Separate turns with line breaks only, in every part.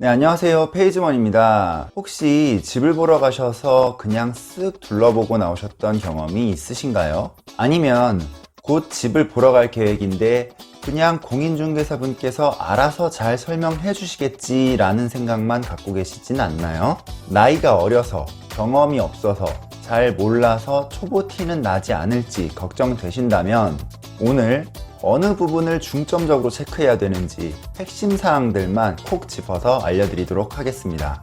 네, 안녕하세요. 페이지원입니다. 혹시 집을 보러 가셔서 그냥 쓱 둘러보고 나오셨던 경험이 있으신가요? 아니면 곧 집을 보러 갈 계획인데 그냥 공인중개사분께서 알아서 잘 설명해 주시겠지라는 생각만 갖고 계시진 않나요? 나이가 어려서, 경험이 없어서, 잘 몰라서 초보 티는 나지 않을지 걱정되신다면 오늘 어느 부분을 중점적으로 체크해야 되는지 핵심 사항들만 콕 짚어서 알려드리도록 하겠습니다.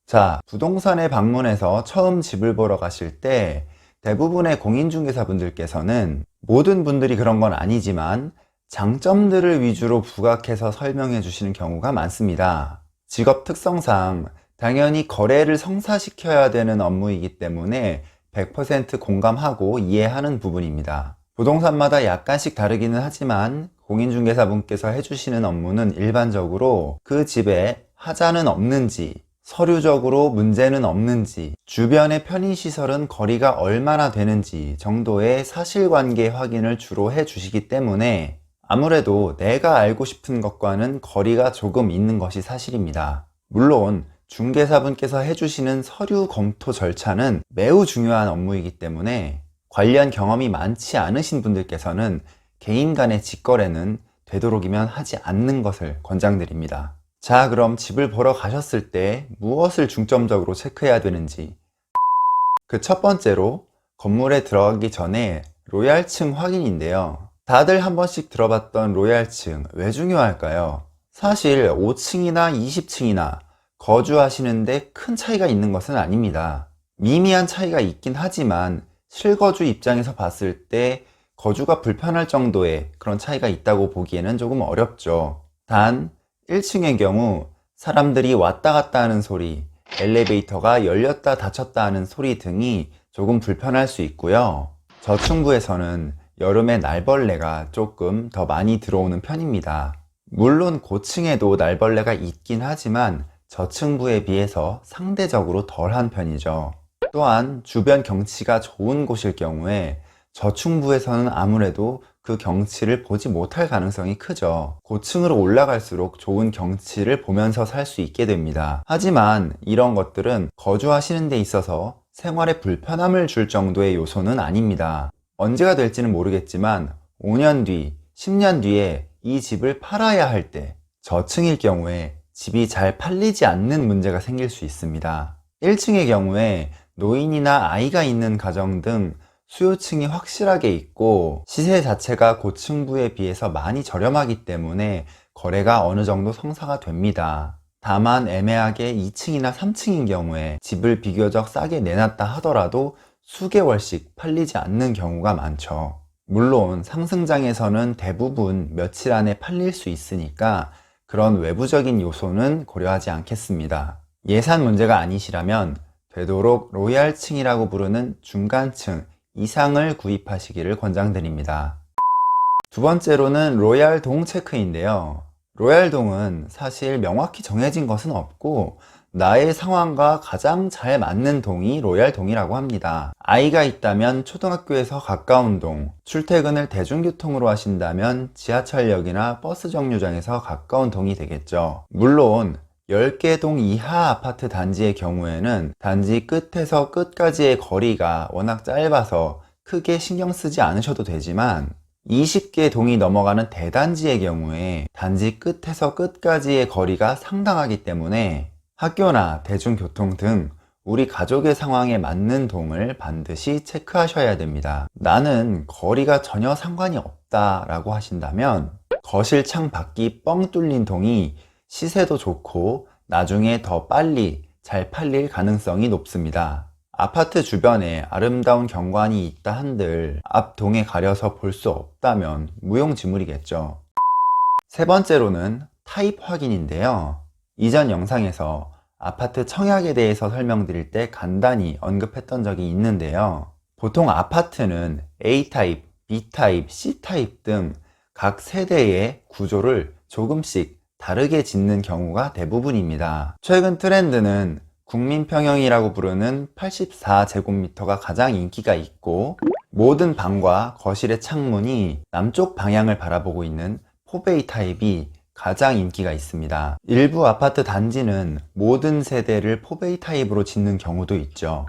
자, 부동산에 방문해서 처음 집을 보러 가실 때 대부분의 공인중개사분들께서는 모든 분들이 그런 건 아니지만 장점들을 위주로 부각해서 설명해 주시는 경우가 많습니다. 직업 특성상 당연히 거래를 성사시켜야 되는 업무이기 때문에 100% 공감하고 이해하는 부분입니다. 부동산마다 약간씩 다르기는 하지만 공인중개사분께서 해주시는 업무는 일반적으로 그 집에 하자는 없는지, 서류적으로 문제는 없는지, 주변의 편의시설은 거리가 얼마나 되는지 정도의 사실관계 확인을 주로 해주시기 때문에 아무래도 내가 알고 싶은 것과는 거리가 조금 있는 것이 사실입니다. 물론 중개사분께서 해주시는 서류 검토 절차는 매우 중요한 업무이기 때문에 관련 경험이 많지 않으신 분들께서는 개인 간의 직거래는 되도록이면 하지 않는 것을 권장드립니다. 자, 그럼 집을 보러 가셨을 때 무엇을 중점적으로 체크해야 되는지, 그 첫 번째로 건물에 들어가기 전에 로얄층 확인인데요. 다들 한 번씩 들어봤던 로얄층 왜 중요할까요? 사실 5층이나 20층이나 거주하시는데 큰 차이가 있는 것은 아닙니다. 미미한 차이가 있긴 하지만 실거주 입장에서 봤을 때 거주가 불편할 정도의 그런 차이가 있다고 보기에는 조금 어렵죠. 단 1층의 경우 사람들이 왔다 갔다 하는 소리, 엘리베이터가 열렸다 닫혔다 하는 소리 등이 조금 불편할 수 있고요. 저층부에서는 여름에 날벌레가 조금 더 많이 들어오는 편입니다. 물론 고층에도 날벌레가 있긴 하지만 저층부에 비해서 상대적으로 덜한 편이죠. 또한 주변 경치가 좋은 곳일 경우에 저층부에서는 아무래도 그 경치를 보지 못할 가능성이 크죠. 고층으로 올라갈수록 좋은 경치를 보면서 살 수 있게 됩니다. 하지만 이런 것들은 거주하시는 데 있어서 생활에 불편함을 줄 정도의 요소는 아닙니다. 언제가 될지는 모르겠지만 5년 뒤, 10년 뒤에 이 집을 팔아야 할 때 저층일 경우에 집이 잘 팔리지 않는 문제가 생길 수 있습니다. 1층의 경우에 노인이나 아이가 있는 가정 등 수요층이 확실하게 있고 시세 자체가 고층부에 비해서 많이 저렴하기 때문에 거래가 어느 정도 성사가 됩니다. 다만 애매하게 2층이나 3층인 경우에 집을 비교적 싸게 내놨다 하더라도 수개월씩 팔리지 않는 경우가 많죠. 물론 상승장에서는 대부분 며칠 안에 팔릴 수 있으니까 그런 외부적인 요소는 고려하지 않겠습니다. 예산 문제가 아니시라면 되도록 로얄층이라고 부르는 중간층 이상을 구입하시기를 권장드립니다. 두 번째로는 로얄동 체크인데요. 로얄동은 사실 명확히 정해진 것은 없고 나의 상황과 가장 잘 맞는 동이 로얄동이라고 합니다. 아이가 있다면 초등학교에서 가까운 동, 출퇴근을 대중교통으로 하신다면 지하철역이나 버스 정류장에서 가까운 동이 되겠죠. 물론 10개 동 이하 아파트 단지의 경우에는 단지 끝에서 끝까지의 거리가 워낙 짧아서 크게 신경 쓰지 않으셔도 되지만 20개 동이 넘어가는 대단지의 경우에 단지 끝에서 끝까지의 거리가 상당하기 때문에 학교나 대중교통 등 우리 가족의 상황에 맞는 동을 반드시 체크하셔야 됩니다. 나는 거리가 전혀 상관이 없다 라고 하신다면 거실 창 밖이 뻥 뚫린 동이 시세도 좋고 나중에 더 빨리 잘 팔릴 가능성이 높습니다. 아파트 주변에 아름다운 경관이 있다 한들 앞 동에 가려서 볼 수 없다면 무용지물이겠죠. 세 번째로는 타입 확인인데요. 이전 영상에서 아파트 청약에 대해서 설명드릴 때 간단히 언급했던 적이 있는데요. 보통 아파트는 A타입, B타입, C타입 등 각 세대의 구조를 조금씩 다르게 짓는 경우가 대부분입니다. 최근 트렌드는 국민평형이라고 부르는 84제곱미터가 가장 인기가 있고 모든 방과 거실의 창문이 남쪽 방향을 바라보고 있는 4베이 타입이 가장 인기가 있습니다. 일부 아파트 단지는 모든 세대를 4베이 타입으로 짓는 경우도 있죠.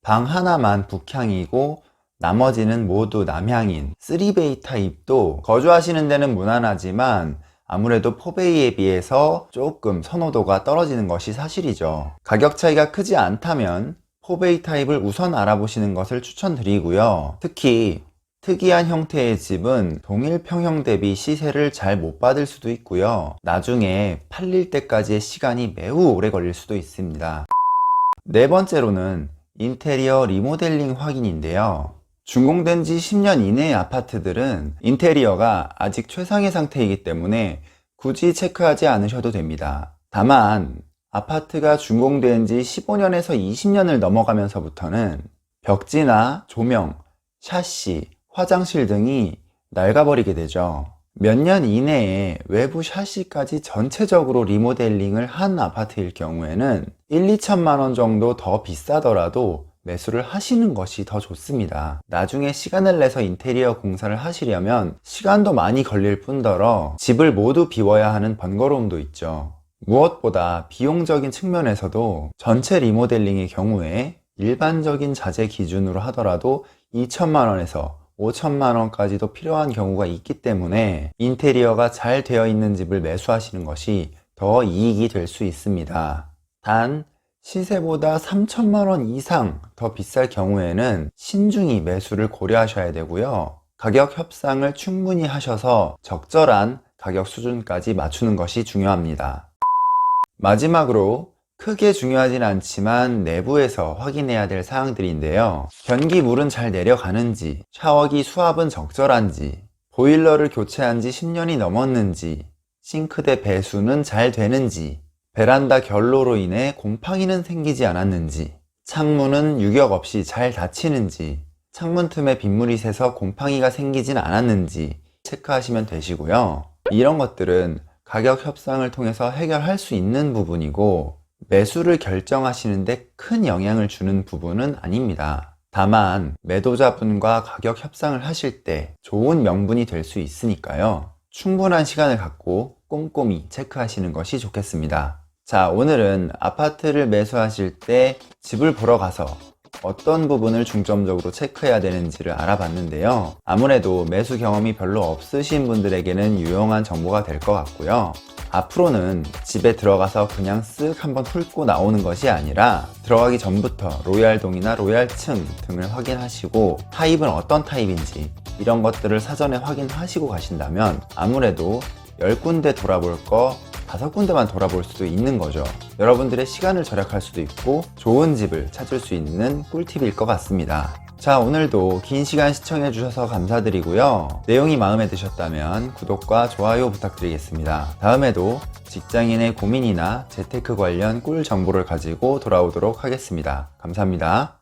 방 하나만 북향이고 나머지는 모두 남향인 3베이 타입도 거주하시는 데는 무난하지만 아무래도 4베이에 비해서 조금 선호도가 떨어지는 것이 사실이죠. 가격 차이가 크지 않다면 4베이 타입을 우선 알아보시는 것을 추천드리고요. 특히 특이한 형태의 집은 동일 평형 대비 시세를 잘 못 받을 수도 있고요. 나중에 팔릴 때까지의 시간이 매우 오래 걸릴 수도 있습니다. 네 번째로는 인테리어 리모델링 확인인데요. 준공된 지 10년 이내의 아파트들은 인테리어가 아직 최상의 상태이기 때문에 굳이 체크하지 않으셔도 됩니다. 다만 아파트가 준공된 지 15년에서 20년을 넘어가면서부터는 벽지나 조명, 샤시, 화장실 등이 낡아버리게 되죠. 몇 년 이내에 외부 샤시까지 전체적으로 리모델링을 한 아파트일 경우에는 1, 2천만 원 정도 더 비싸더라도 매수를 하시는 것이 더 좋습니다. 나중에 시간을 내서 인테리어 공사를 하시려면 시간도 많이 걸릴 뿐더러 집을 모두 비워야 하는 번거로움도 있죠. 무엇보다 비용적인 측면에서도 전체 리모델링의 경우에 일반적인 자재 기준으로 하더라도 2천만 원에서 5천만 원까지도 필요한 경우가 있기 때문에 인테리어가 잘 되어 있는 집을 매수하시는 것이 더 이익이 될 수 있습니다. 단 시세보다 3천만 원 이상 더 비쌀 경우에는 신중히 매수를 고려하셔야 되고요. 가격 협상을 충분히 하셔서 적절한 가격 수준까지 맞추는 것이 중요합니다. 마지막으로 크게 중요하진 않지만 내부에서 확인해야 될 사항들인데요. 변기 물은 잘 내려가는지, 샤워기 수압은 적절한지, 보일러를 교체한 지 10년이 넘었는지, 싱크대 배수는 잘 되는지, 베란다 결로로 인해 곰팡이는 생기지 않았는지, 창문은 유격 없이 잘 닫히는지, 창문 틈에 빗물이 새서 곰팡이가 생기진 않았는지 체크하시면 되시고요. 이런 것들은 가격 협상을 통해서 해결할 수 있는 부분이고 매수를 결정하시는데 큰 영향을 주는 부분은 아닙니다. 다만 매도자분과 가격 협상을 하실 때 좋은 명분이 될 수 있으니까요. 충분한 시간을 갖고 꼼꼼히 체크하시는 것이 좋겠습니다. 자, 오늘은 아파트를 매수하실 때 집을 보러 가서 어떤 부분을 중점적으로 체크해야 되는지를 알아봤는데요. 아무래도 매수 경험이 별로 없으신 분들에게는 유용한 정보가 될 것 같고요. 앞으로는 집에 들어가서 그냥 쓱 한번 훑고 나오는 것이 아니라 들어가기 전부터 로얄동이나 로얄층 등을 확인하시고 타입은 어떤 타입인지 이런 것들을 사전에 확인하시고 가신다면 아무래도 10군데 돌아볼 거 5군데만 돌아볼 수도 있는 거죠. 여러분들의 시간을 절약할 수도 있고 좋은 집을 찾을 수 있는 꿀팁일 것 같습니다. 자, 오늘도 긴 시간 시청해 주셔서 감사드리고요. 내용이 마음에 드셨다면 구독과 좋아요 부탁드리겠습니다. 다음에도 직장인의 고민이나 재테크 관련 꿀 정보를 가지고 돌아오도록 하겠습니다. 감사합니다.